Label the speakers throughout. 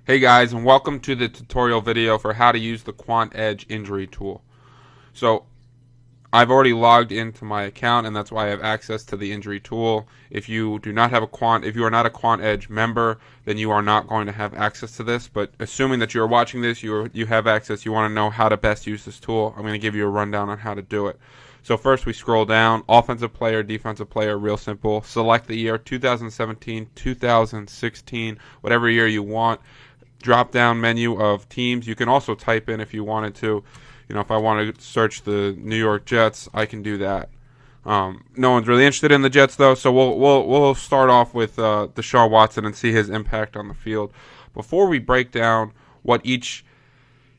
Speaker 1: Hey guys, and welcome to the tutorial video for how to use the Quant Edge Injury Tool. So I've already logged into my account, and that's why I have access to the injury tool. If you are not a Quant Edge member, then you are not going to have access to this. But assuming that you are watching this, you have access, you want to know how to best use this tool, I'm going to give you a rundown on how to do it. So first we scroll down, offensive player, defensive player, real simple. Select the year 2017, 2016, whatever year you want. Drop down menu of teams. You can also type in if you wanted to. If I want to search the New York Jets, I can do that. No one's really interested in the Jets though, so we'll start off with Deshaun Watson and see his impact on the field. Before we break down what each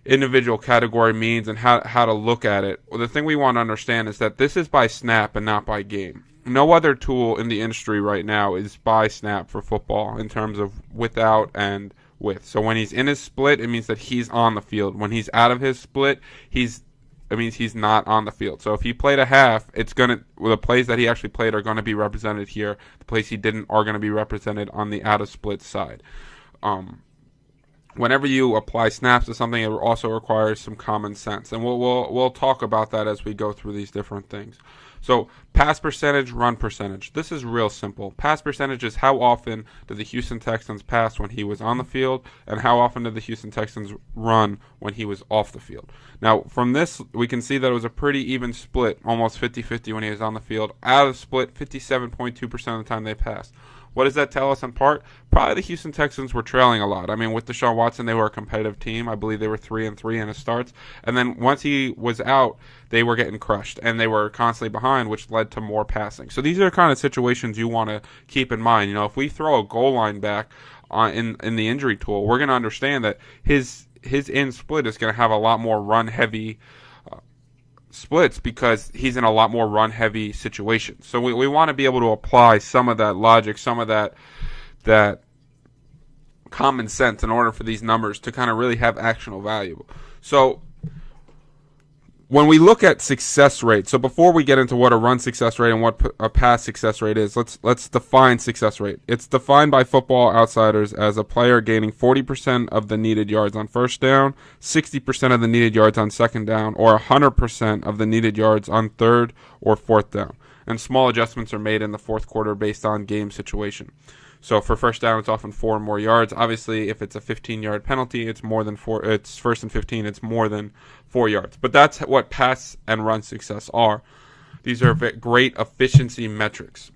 Speaker 1: individual category means and how to look at it, the thing we want to understand is that this is by snap and not by game. No other tool in the industry right now is by snap for football in terms of without and with. So when he's in his split, it means that he's on the field. When he's out of his split, it means he's not on the field. So if he played a half, the plays that he actually played are going to be represented here. The plays he didn't are going to be represented on the out of split side. Whenever you apply snaps to something, it also requires some common sense, and we'll talk about that as we go through these different things. So pass percentage, run percentage. This is real simple. Pass percentage is how often did the Houston Texans pass when he was on the field, and how often did the Houston Texans run when he was off the field. Now, from this, we can see that it was a pretty even split, almost 50-50 when he was on the field. Out of split, 57.2% of the time they passed. What does that tell us in part? Probably the Houston Texans were trailing a lot. I mean, with Deshaun Watson, they were a competitive team. I believe they were 3-3 in his starts. And then once he was out, they were getting crushed, and they were constantly behind, which led to more passing. So these are the kind of situations you want to keep in mind. If we throw a goal line back in the injury tool, we're going to understand that his in split is going to have a lot more run-heavy splits because he's in a lot more run-heavy situations. So we want to be able to apply some of that logic, some of that common sense in order for these numbers to kind of really have actionable value. So when we look at success rate, so before we get into what a run success rate and what a pass success rate is, let's define success rate. It's defined by Football Outsiders as a player gaining 40% of the needed yards on first down, 60% of the needed yards on second down, or 100% of the needed yards on third or fourth down. And small adjustments are made in the fourth quarter based on game situation. So for first down, it's often 4 or more yards. Obviously, if it's a 15-yard penalty, it's more than 4. It's first and 15. It's more than 4 yards. But that's what pass and run success are. These are great efficiency metrics.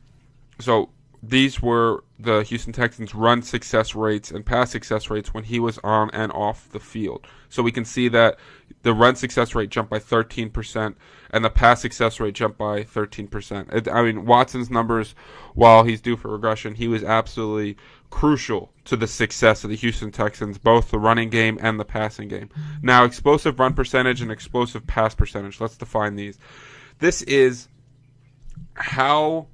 Speaker 1: So these were the Houston Texans' run success rates and pass success rates when he was on and off the field. So we can see that the run success rate jumped by 13% and the pass success rate jumped by 13%. Watson's numbers, while he's due for regression, he was absolutely crucial to the success of the Houston Texans, both the running game and the passing game. Now, explosive run percentage and explosive pass percentage. Let's define these. This is how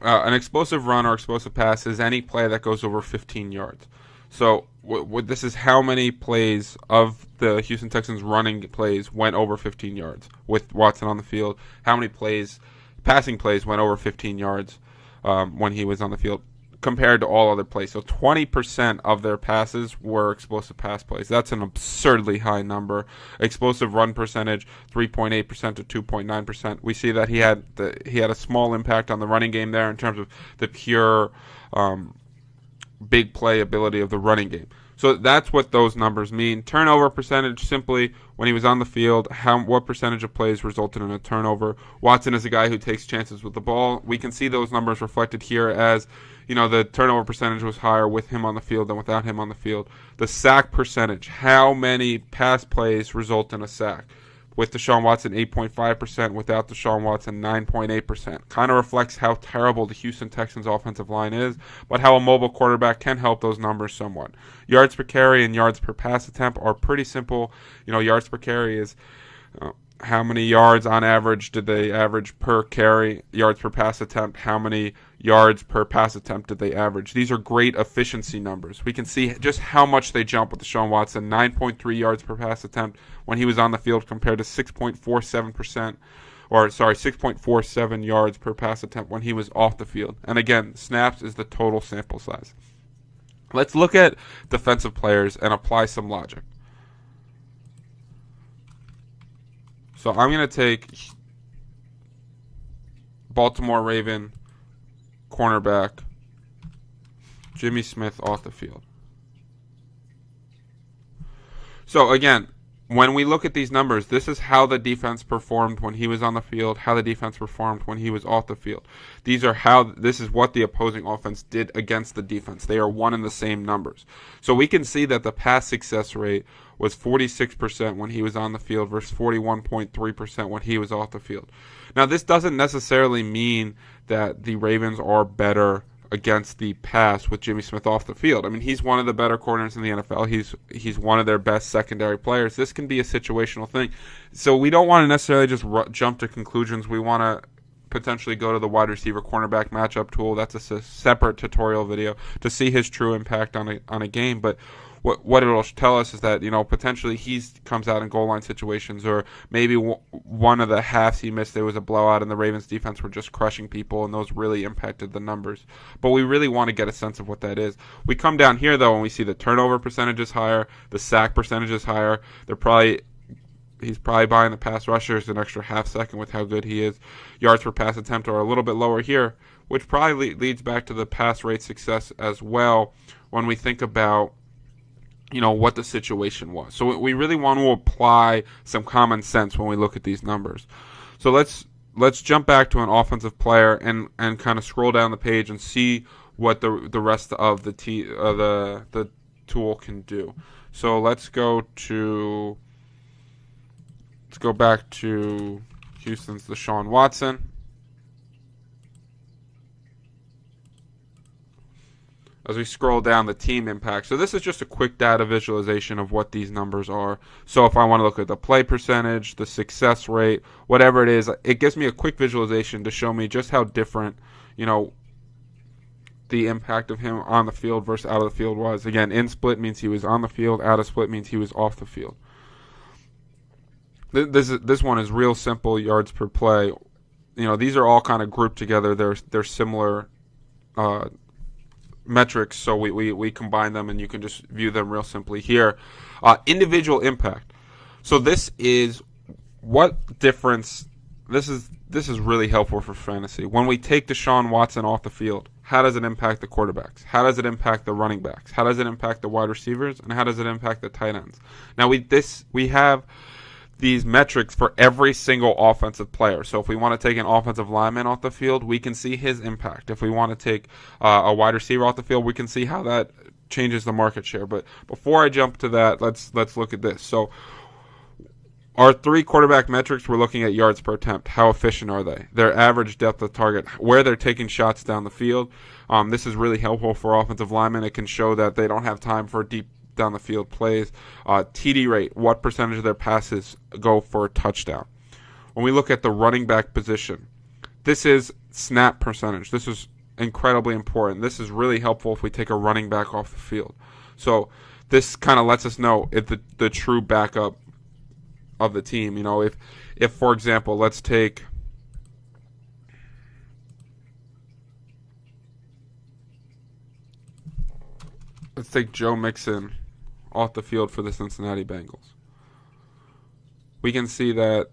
Speaker 1: an explosive run or explosive pass is any play that goes over 15 yards. So this is how many plays of the Houston Texans running plays went over 15 yards with Watson on the field. How many passing plays went over 15 yards when he was on the field compared to all other plays. So 20% of their passes were explosive pass plays. That's an absurdly high number. Explosive run percentage, 3.8% to 2.9%. We see that he had a small impact on the running game there in terms of the pure big play ability of the running game. So that's what those numbers mean. Turnover percentage, simply when he was on the field, what percentage of plays resulted in a turnover. Watson is a guy who takes chances with the ball. We can see those numbers reflected here as the turnover percentage was higher with him on the field than without him on the field. The sack percentage, how many pass plays result in a sack. With Deshaun Watson, 8.5%. Without Deshaun Watson, 9.8%. Kind of reflects how terrible the Houston Texans offensive line is, but how a mobile quarterback can help those numbers somewhat. Yards per carry and yards per pass attempt are pretty simple. Yards per carry is how many yards on average did they average per carry. Yards per pass attempt, how many yards per pass attempt did they average. These are great efficiency numbers. We can see just how much they jump with Deshaun Watson. 9.3 yards per pass attempt when he was on the field compared to 6.47 yards per pass attempt when he was off the field. And again, snaps is the total sample size. Let's look at defensive players and apply some logic. So I'm going to take Baltimore Raven cornerback Jimmy Smith off the field. So again, when we look at these numbers, this is how the defense performed when he was on the field, how the defense performed when he was off the field. This is what the opposing offense did against the defense. They are one and the same numbers. So we can see that the pass success rate was 46% when he was on the field versus 41.3% when he was off the field. Now, this doesn't necessarily mean that the Ravens are better against the pass with Jimmy Smith off the field. I mean, he's one of the better corners in the NFL. He's one of their best secondary players. This can be a situational thing. So we don't want to necessarily just jump to conclusions. We want to potentially go to the wide receiver cornerback matchup tool. That's a separate tutorial video to see his true impact on a game. But what it will tell us is that, potentially he comes out in goal line situations, or maybe one of the halves he missed, there was a blowout and the Ravens defense were just crushing people, and those really impacted the numbers. But we really want to get a sense of what that is. We come down here, though, and we see the turnover percentage is higher, the sack percentage is higher. He's probably buying the pass rushers an extra half second with how good he is. Yards per pass attempt are a little bit lower here, which probably leads back to the pass rate success as well when we think about what the situation was. So we really want to apply some common sense when we look at these numbers. So let's jump back to an offensive player and kind of scroll down the page and see what the rest of the tool can do. So let's go back to Houston's Deshaun Watson. As we scroll down the team impact. So this is just a quick data visualization of what these numbers are. So if I want to look at the play percentage, the success rate, whatever it is, it gives me a quick visualization to show me just how different, the impact of him on the field versus out of the field was. Again, in split means he was on the field, out of split means he was off the field. This one is real simple, yards per play. These are all kind of grouped together. They're similar metrics, so we combine them, and you can just view them real simply here. Individual impact. So this is what difference. This is really helpful for fantasy. When we take Deshaun Watson off the field, how does it impact the quarterbacks? How does it impact the running backs? How does it impact the wide receivers? And how does it impact the tight ends? Now we have these metrics for every single offensive player. So if we want to take an offensive lineman off the field, we can see his impact. If we want to take a wide receiver off the field, we can see how that changes the market share. But before I jump to that, let's look at this. So our three quarterback metrics, we're looking at yards per attempt. How efficient are they? Their average depth of target, where they're taking shots down the field. This is really helpful for offensive linemen. It can show that they don't have time for deep down the field plays. TD rate, what percentage of their passes go for a touchdown. When we look at the running back position, this is snap percentage. This is incredibly important. This is really helpful if we take a running back off the field. So this kind of lets us know if the true backup of the team. If for example, let's take Joe Mixon off the field for the Cincinnati Bengals. We can see that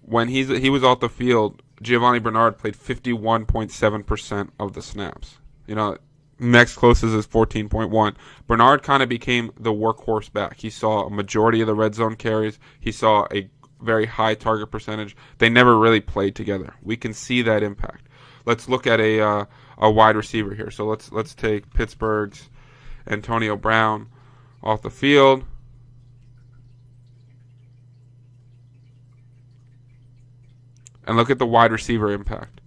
Speaker 1: when he was off the field, Giovanni Bernard played 51.7% of the snaps. Next closest is 14.1. Bernard kind of became the workhorse back. He saw a majority of the red zone carries. He saw a very high target percentage. They never really played together. We can see that impact. Let's look at a wide receiver here. So let's take Pittsburgh's Antonio Brown off the field. And look at the wide receiver impact.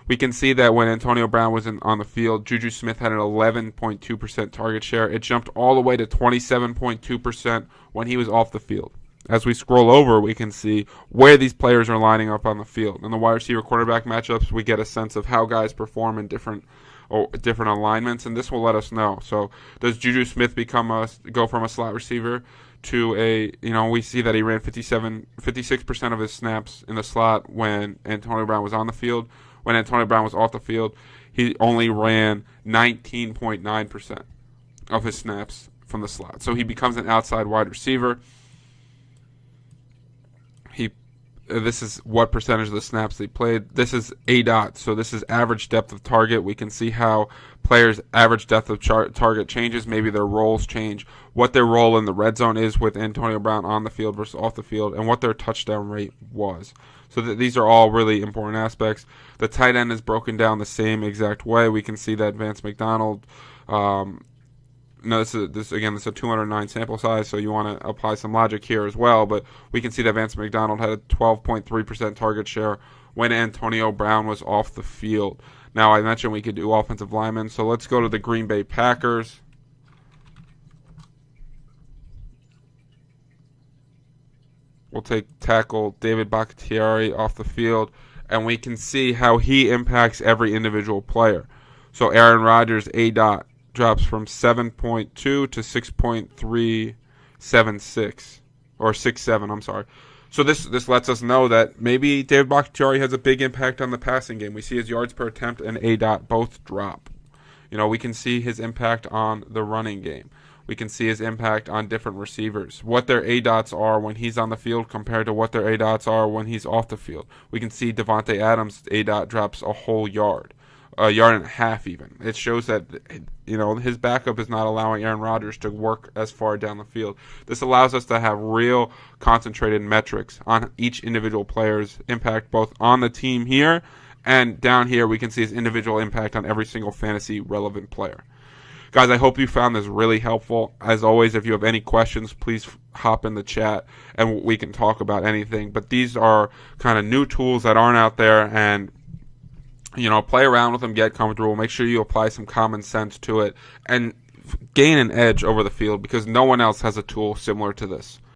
Speaker 1: We can see that when Antonio Brown was on the field, Juju Smith had an 11.2% target share. It jumped all the way to 27.2% when he was off the field. As we scroll over, we can see where these players are lining up on the field. In the wide receiver quarterback matchups, we get a sense of how guys perform in different alignments, and this will let us know. So does Juju Smith go from a slot receiver to we see that he ran 56% of his snaps in the slot when Antonio Brown was on the field. When Antonio Brown was off the field, he only ran 19.9% of his snaps from the slot. So he becomes an outside wide receiver. This is what percentage of the snaps they played. This is ADOT, so this is average depth of target. We can see how players' average depth of target changes. Maybe their roles change, what their role in the red zone is with Antonio Brown on the field versus off the field, and what their touchdown rate was. So these are all really important aspects. The tight end is broken down the same exact way. We can see that Vance McDonald, this is a 209 sample size, so you want to apply some logic here as well. But we can see that Vance McDonald had a 12.3% target share when Antonio Brown was off the field. Now, I mentioned we could do offensive linemen, so let's go to the Green Bay Packers. We'll take tackle David Bakhtiari off the field, and we can see how he impacts every individual player. So Aaron Rodgers, ADOT, drops from 7.2 to 6.376, or 6.7, I'm sorry. So this lets us know that maybe David Bakhtiari has a big impact on the passing game. We see his yards per attempt and ADOT both drop. We can see his impact on the running game. We can see his impact on different receivers, what their ADOTs are when he's on the field compared to what their ADOTs are when he's off the field. We can see Devontae Adams' ADOT drops a whole yard. A yard and a half even. It shows that his backup is not allowing Aaron Rodgers to work as far down the field. This allows us to have real concentrated metrics on each individual player's impact, both on the team here and down here. We can see his individual impact on every single fantasy relevant player. Guys, I hope you found this really helpful. As always, if you have any questions, please hop in the chat and we can talk about anything. But these are kind of new tools that aren't out there, and play around with them, get comfortable, make sure you apply some common sense to it, and gain an edge over the field because no one else has a tool similar to this.